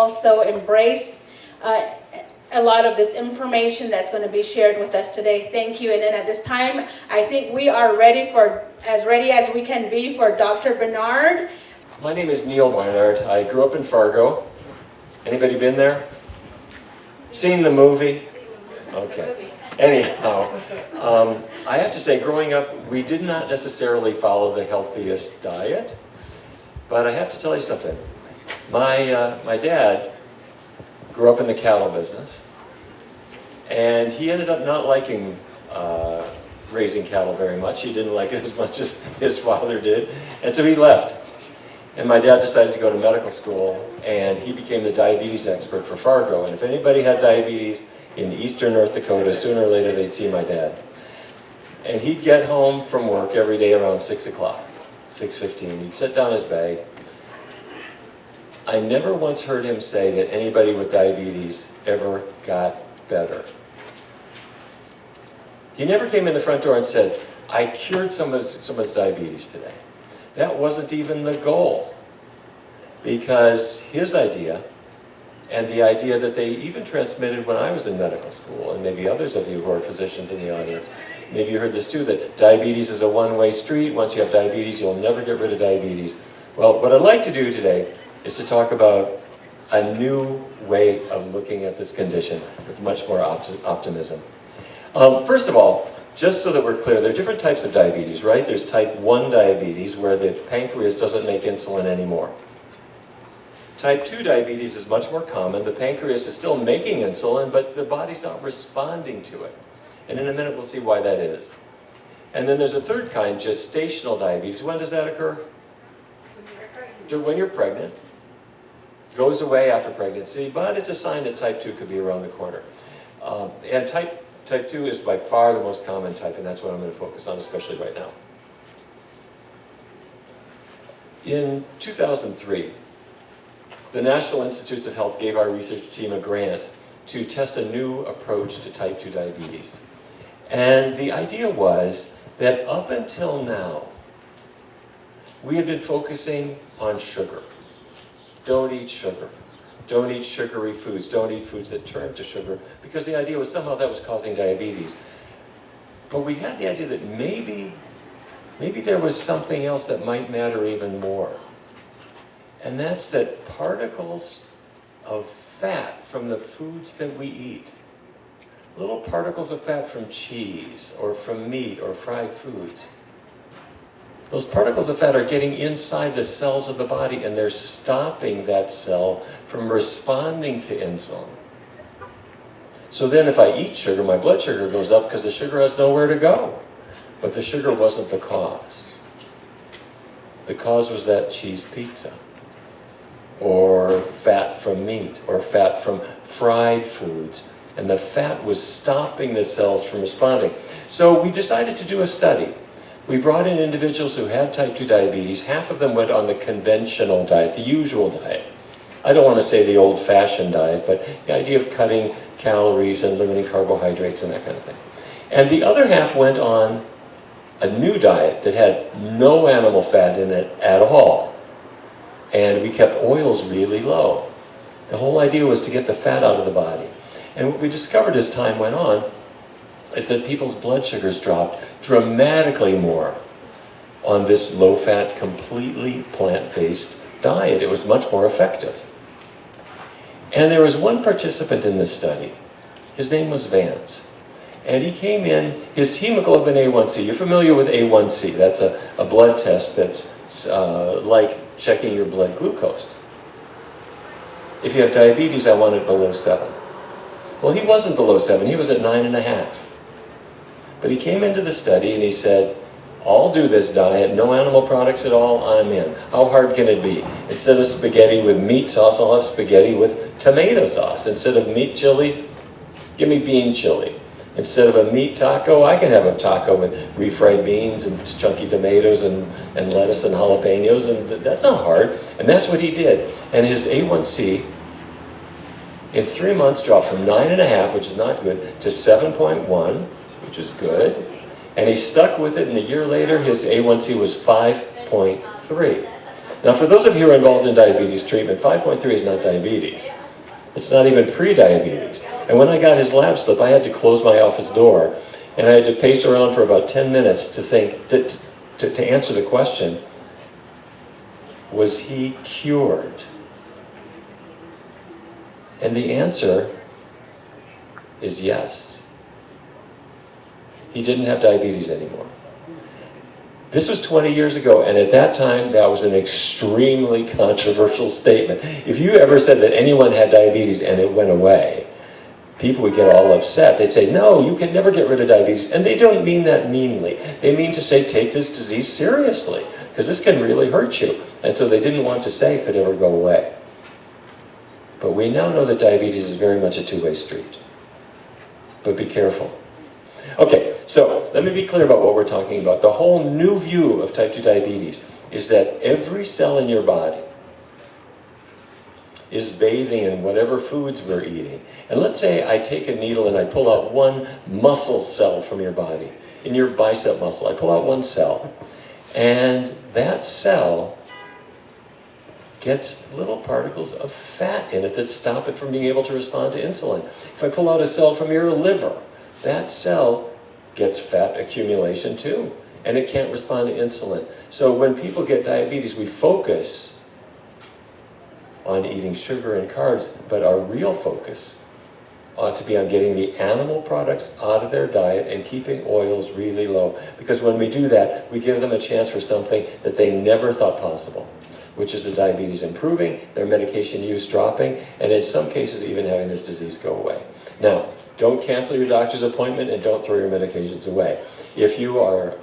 also embrace a lot of this information that's going to be shared with us today. Thank you. And then at this time, I think we are ready as we can be for Dr. Barnard. My name is Neal Barnard. I grew up in Fargo. Anybody been there? Seen the movie? Okay. Anyhow, I have to say, growing up, we did not necessarily follow the healthiest diet. But I have to tell you something. My dad grew up in the cattle business, and he ended up not liking raising cattle very much. He didn't like it as much as his father did, and so he left. And my dad decided to go to medical school, and he became the diabetes expert for Fargo. And if anybody had diabetes in eastern North Dakota, sooner or later they'd see my dad. And he'd get home from work every day around 6 o'clock, 6:15. He'd set down his bag. I never once heard him say that anybody with diabetes ever got better. He never came in the front door and said, I cured someone's diabetes today. That wasn't even the goal. Because his idea, and the idea that they even transmitted when I was in medical school, and maybe others of you who are physicians in the audience, maybe you heard this too, that diabetes is a one-way street. Once you have diabetes, you'll never get rid of diabetes. Well, what I'd like to do today is to talk about a new way of looking at this condition with much more optimism. First of all, just so that we're clear, there are different types of diabetes, right? There's type 1 diabetes, where the pancreas doesn't make insulin anymore. Type 2 diabetes is much more common. The pancreas is still making insulin, but the body's not responding to it. And in a minute, we'll see why that is. And then there's a third kind, gestational diabetes. When does that occur? When you're pregnant. Goes away after pregnancy, but it's a sign that type 2 could be around the corner. And type 2 is by far the most common type, and that's what I'm going to focus on, especially right now. In 2003, the National Institutes of Health gave our research team a grant to test a new approach to type 2 diabetes. And the idea was that up until now, we had been focusing on sugar. Don't eat sugar. Don't eat sugary foods. Don't eat foods that turn to sugar, because the idea was somehow that was causing diabetes. But we had the idea that maybe there was something else that might matter even more. And that's that particles of fat from the foods that we eat, little particles of fat from cheese or from meat or fried foods, those particles of fat are getting inside the cells of the body, and they're stopping that cell from responding to insulin. So then if I eat sugar, my blood sugar goes up because the sugar has nowhere to go. But the sugar wasn't the cause. The cause was that cheese pizza, or fat from meat, or fat from fried foods. And the fat was stopping the cells from responding. So we decided to do a study. We brought in individuals who had type 2 diabetes. Half of them went on the conventional diet, the usual diet. I don't want to say the old-fashioned diet, but the idea of cutting calories and limiting carbohydrates and that kind of thing. And the other half went on a new diet that had no animal fat in it at all. And we kept oils really low. The whole idea was to get the fat out of the body. And what we discovered as time went on is that people's blood sugars dropped dramatically more on this low-fat, completely plant-based diet. It was much more effective. And there was one participant in this study. His name was Vance. And he came in, his hemoglobin A1C, you're familiar with A1C, that's a blood test that's like checking your blood glucose. If you have diabetes, I want it below 7. Well, he wasn't below 7, he was at 9.5. But he came into the study and he said, I'll do this diet, no animal products at all, I'm in. How hard can it be? Instead of spaghetti with meat sauce, I'll have spaghetti with tomato sauce. Instead of meat chili, give me bean chili. Instead of a meat taco, I can have a taco with refried beans and chunky tomatoes and lettuce and jalapenos, and that's not hard. And that's what he did. And his A1C in 3 months dropped from 9.5, which is not good, to 7.1, which is good. And he stuck with it, and a year later, his A1C was 5.3. Now, for those of you who are involved in diabetes treatment, 5.3 is not diabetes. It's not even pre-diabetes. And when I got his lab slip, I had to close my office door, and I had to pace around for about 10 minutes to think, to answer the question, was he cured? And the answer is yes. He didn't have diabetes anymore. This was 20 years ago, and at that time, that was an extremely controversial statement. If you ever said that anyone had diabetes and it went away, people would get all upset. They'd say, no, you can never get rid of diabetes. And they don't mean that meanly. They mean to say, take this disease seriously, because this can really hurt you. And so they didn't want to say it could ever go away. But we now know that diabetes is very much a two-way street. But be careful. Okay, so let me be clear about what we're talking about. The whole new view of type 2 diabetes is that every cell in your body is bathing in whatever foods we're eating. And let's say I take a needle and I pull out one muscle cell from your body. In your bicep muscle, I pull out one cell. And that cell gets little particles of fat in it that stop it from being able to respond to insulin. If I pull out a cell from your liver, that cell gets fat accumulation too, and it can't respond to insulin. So when people get diabetes, we focus on eating sugar and carbs, but our real focus ought to be on getting the animal products out of their diet and keeping oils really low. Because when we do that, we give them a chance for something that they never thought possible, which is the diabetes improving, their medication use dropping, and in some cases even having this disease go away. Now, don't cancel your doctor's appointment and don't throw your medications away. If you are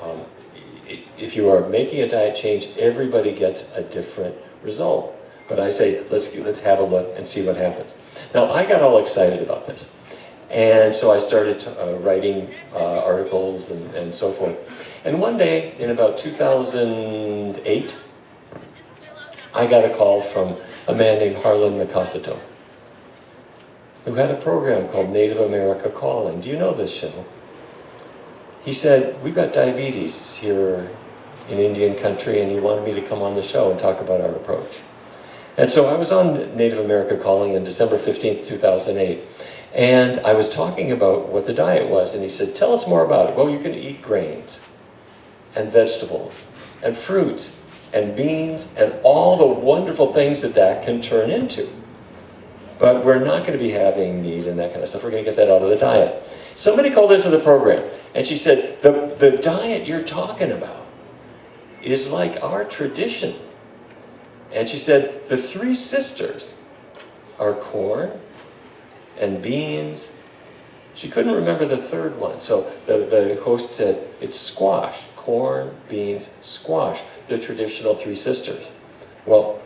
making a diet change, everybody gets a different result. But I say, let's have a look and see what happens. Now, I got all excited about this. And so I started writing articles and so forth. And one day, in about 2008, I got a call from a man named Harlan Makasito, who had a program called Native America Calling. Do you know this show? He said, we've got diabetes here in Indian country, and he wanted me to come on the show and talk about our approach. And so I was on Native America Calling on December 15th, 2008, and I was talking about what the diet was, and he said, tell us more about it. Well, you can eat grains, and vegetables, and fruits, and beans, and all the wonderful things that can turn into. But we're not going to be having meat and that kind of stuff. We're going to get that out of the diet. Somebody called into the program, and she said, the diet you're talking about is like our tradition. And she said, the three sisters are corn and beans. She couldn't remember the third one. So the host said, it's squash, corn, beans, squash, the traditional three sisters. Well,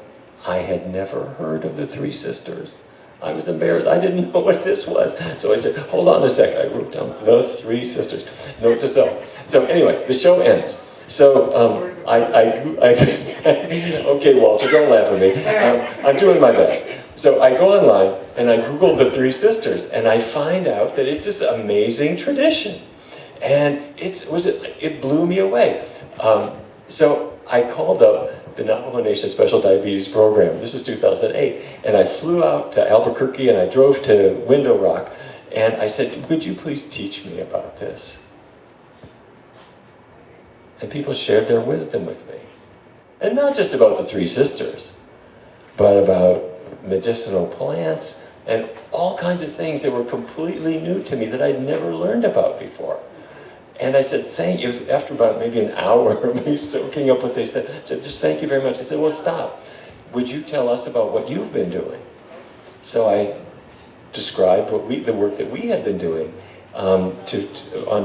I had never heard of the three sisters. I was embarrassed. I didn't know what this was. So I said, hold on a second. I wrote down the three sisters. Note to self. So anyway, the show ends. So okay, Walter, don't laugh at me. I'm doing my best. So I go online and I Google the three sisters, and I find out that it's this amazing tradition. And it blew me away. So I called up the Navajo Nation Special Diabetes Program. This is 2008. And I flew out to Albuquerque and I drove to Window Rock. And I said, would you please teach me about this? And people shared their wisdom with me. And not just about the three sisters, but about medicinal plants and all kinds of things that were completely new to me that I'd never learned about before. And I said, thank you. After about maybe an hour of me soaking up what they said, I said, just thank you very much. I said, well, stop. Would you tell us about what you've been doing? So I described the work that we had been doing on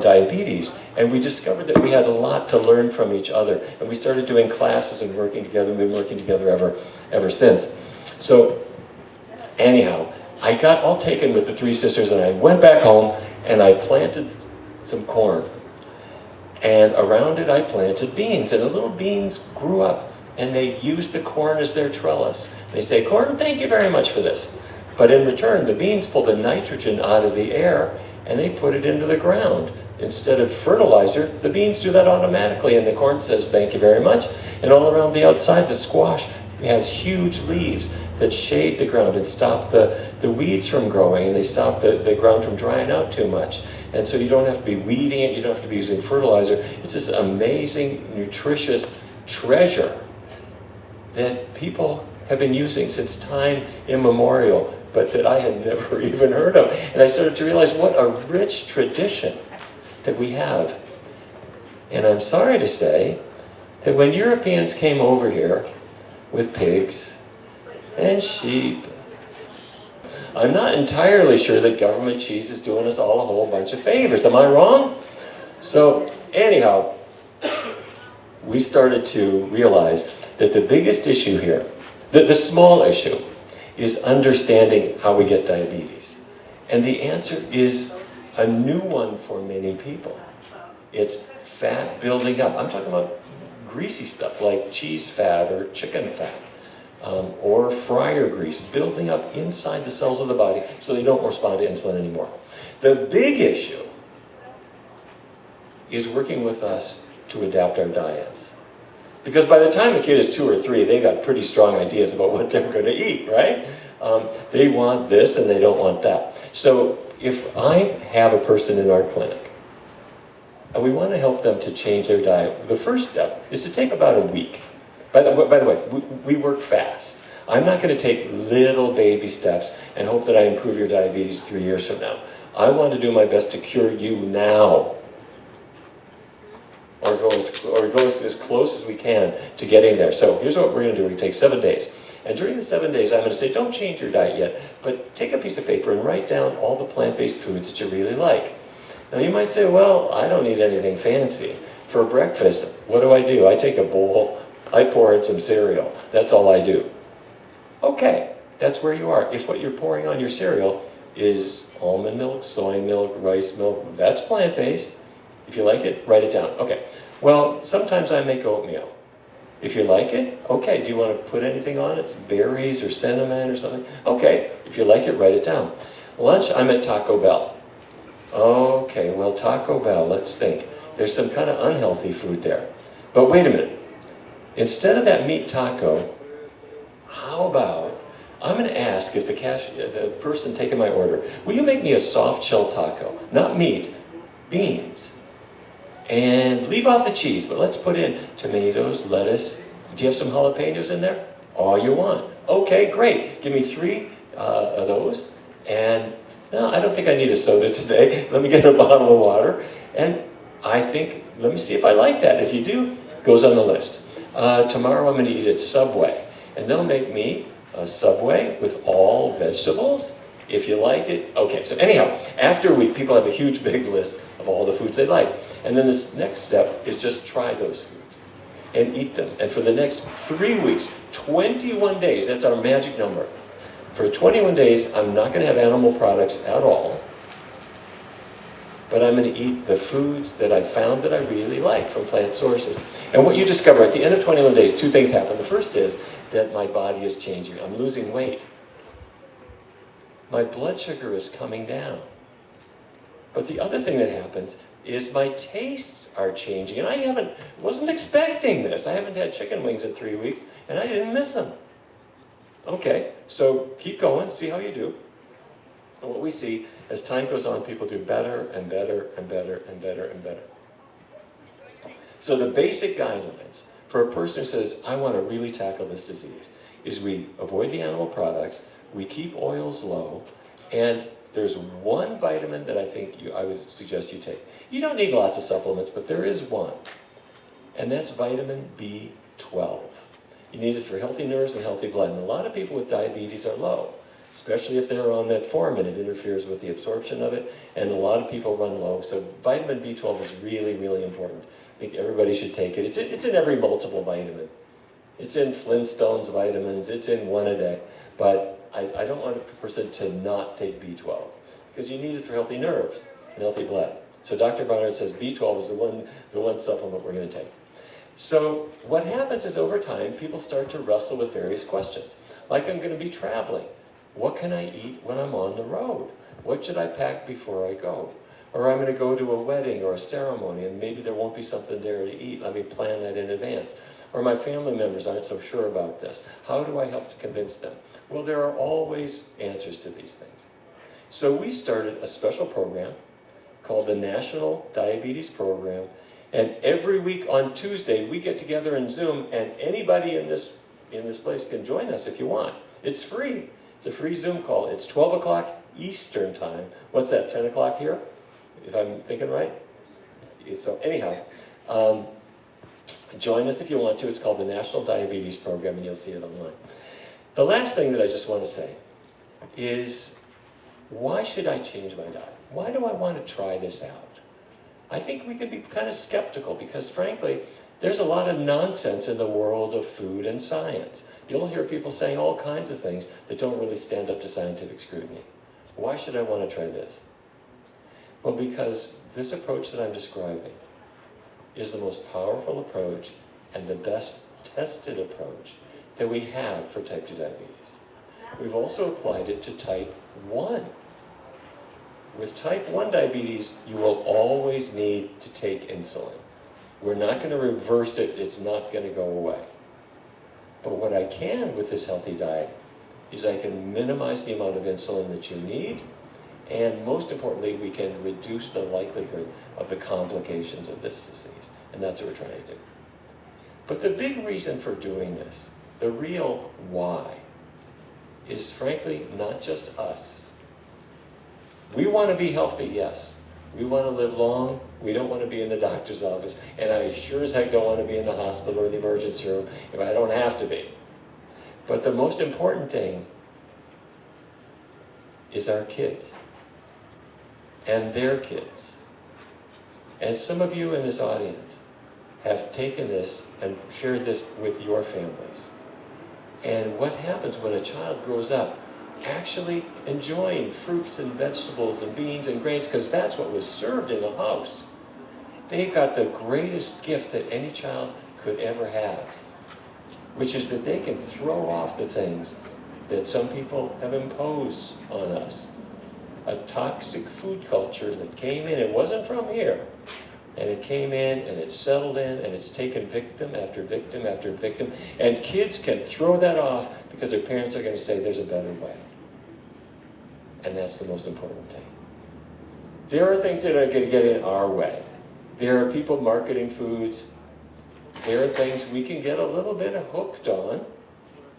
diabetes. And we discovered that we had a lot to learn from each other. And we started doing classes and working together. We've been working together ever since. So anyhow, I got all taken with the three sisters, and I went back home and I planted some corn. And around it I planted beans, and the little beans grew up, and they used the corn as their trellis. They say, corn, thank you very much for this. But in return, the beans pull the nitrogen out of the air, and they put it into the ground instead of fertilizer, the beans do that automatically, and the corn says, thank you very much. And all around the outside, the squash has huge leaves that shade the ground and stop the weeds from growing, and they stop the ground from drying out too much. And so you don't have to be weeding it, you don't have to be using fertilizer. It's this amazing, nutritious treasure that people have been using since time immemorial, but that I had never even heard of. And I started to realize what a rich tradition that we have. And I'm sorry to say that when Europeans came over here with pigs and sheep, I'm not entirely sure that government cheese is doing us all a whole bunch of favors. Am I wrong? So anyhow, we started to realize that the biggest issue here, the small issue, is understanding how we get diabetes. And the answer is a new one for many people. It's fat building up. I'm talking about greasy stuff like cheese fat or chicken fat. Or fryer grease building up inside the cells of the body so they don't respond to insulin anymore. The big issue is working with us to adapt our diets. Because by the time a kid is 2 or 3, they've got pretty strong ideas about what they're going to eat, right? They want this and they don't want that. So if I have a person in our clinic and we want to help them to change their diet, the first step is to take about a week. By the way, we work fast. I'm not going to take little baby steps and hope that I improve your diabetes 3 years from now. I want to do my best to cure you now. Or go as close as we can to getting there. So here's what we're going to do. We're going to take 7 days. And during the 7 days, I'm going to say, don't change your diet yet, but take a piece of paper and write down all the plant-based foods that you really like. Now you might say, well, I don't need anything fancy. For breakfast, what do? I take a bowl, I pour in some cereal. That's all I do. Okay, that's where you are. If what you're pouring on your cereal is almond milk, soy milk, rice milk, that's plant-based. If you like it, write it down. Okay, well, sometimes I make oatmeal. If you like it, okay, do you want to put anything on it? Berries or cinnamon or something? Okay, if you like it, write it down. Lunch, I'm at Taco Bell. Okay, well, Taco Bell, let's think. There's some kind of unhealthy food there. But wait a minute. Instead of that meat taco, how about, I'm going to ask if the person taking my order, will you make me a soft shell taco? Not meat, beans. And leave off the cheese, but let's put in tomatoes, lettuce. Do you have some jalapenos in there? All you want. Okay, great. Give me 3 of those. And no, I don't think I need a soda today. Let me get a bottle of water. And I think, let me see if I like that. If you do, it goes on the list. Tomorrow I'm going to eat at Subway. And they'll make me a Subway with all vegetables. If you like it, okay. So anyhow, after a week, people have a huge big list of all the foods they like. And then this next step is just try those foods and eat them. And for the next 3 weeks, 21 days, that's our magic number. For 21 days, I'm not going to have animal products at all. But I'm going to eat the foods that I found that I really like from plant sources. And what you discover at the end of 21 days, 2 things happen. The first is that my body is changing. I'm losing weight. My blood sugar is coming down. But the other thing that happens is my tastes are changing. And I wasn't expecting this. I haven't had chicken wings in 3 weeks, and I didn't miss them. Okay, so keep going, see how you do. And what we see, as time goes on, people do better and better and better and better and better. So the basic guidelines for a person who says, I want to really tackle this disease, is we avoid the animal products, we keep oils low, and there's one vitamin that I think I would suggest you take. You don't need lots of supplements, but there is one, and that's vitamin B12. You need it for healthy nerves and healthy blood, and a lot of people with diabetes are low, especially if they're on metformin. It interferes with the absorption of it, and a lot of people run low. So vitamin B12 is really, really important. I think everybody should take it. It's in every multiple vitamin. It's in Flintstones vitamins. It's in one a day. But I don't want a person to not take B12 because you need it for healthy nerves and healthy blood. So Dr. Barnard says B12 is the one supplement we're going to take. So what happens is over time, people start to wrestle with various questions. Like, I'm going to be traveling. What can I eat when I'm on the road? What should I pack before I go? Or I'm going to go to a wedding or a ceremony and maybe there won't be something there to eat. Let me plan that in advance. Or my family members aren't so sure about this. How do I help to convince them? Well, there are always answers to these things. So we started a special program called the National Diabetes Program. And every week on Tuesday, we get together in Zoom, and anybody in this place can join us if you want. It's free. It's a free Zoom call. It's 12 o'clock Eastern time. What's that, 10 o'clock here? If I'm thinking right? So anyhow, join us if you want to. It's called the National Diabetes Program, and you'll see it online. The last thing that I just want to say is, why should I change my diet? Why do I want to try this out? I think we could be kind of skeptical because, frankly, there's a lot of nonsense in the world of food and science. You'll hear people saying all kinds of things that don't really stand up to scientific scrutiny. Why should I want to try this? Well, because this approach that I'm describing is the most powerful approach and the best tested approach that we have for type 2 diabetes. We've also applied it to type 1. With type 1 diabetes, you will always need to take insulin. We're not going to reverse it, it's not going to go away. But what I can with this healthy diet is I can minimize the amount of insulin that you need, and most importantly, we can reduce the likelihood of the complications of this disease. And that's what we're trying to do. But the big reason for doing this, the real why, is frankly not just us. We want to be healthy, yes. We want to live long. We don't want to be in the doctor's office. And I sure as heck don't want to be in the hospital or the emergency room if I don't have to be. But the most important thing is our kids and their kids. And some of you in this audience have taken this and shared this with your families. And what happens when a child grows up actually enjoying fruits and vegetables and beans and grains, because that's what was served in the house. They got the greatest gift that any child could ever have, which is that they can throw off the things that some people have imposed on us. A toxic food culture that came in, it wasn't from here, and it came in and it settled in and it's taken victim after victim after victim, and kids can throw that off because their parents are going to say there's a better way. And that's the most important thing. There are things that are going to get in our way. There are people marketing foods. There are things we can get a little bit hooked on,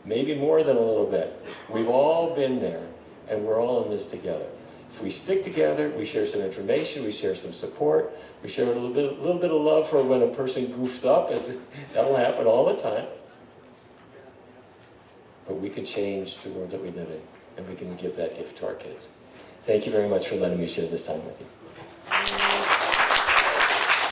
maybe more than a little bit. We've all been there, and we're all in this together. If we stick together, we share some information, we share some support, we share a little bit of love for when a person goofs up, as that'll happen all the time. But we can change the world that we live in, and we can give that gift to our kids. Thank you very much for letting me share this time with you.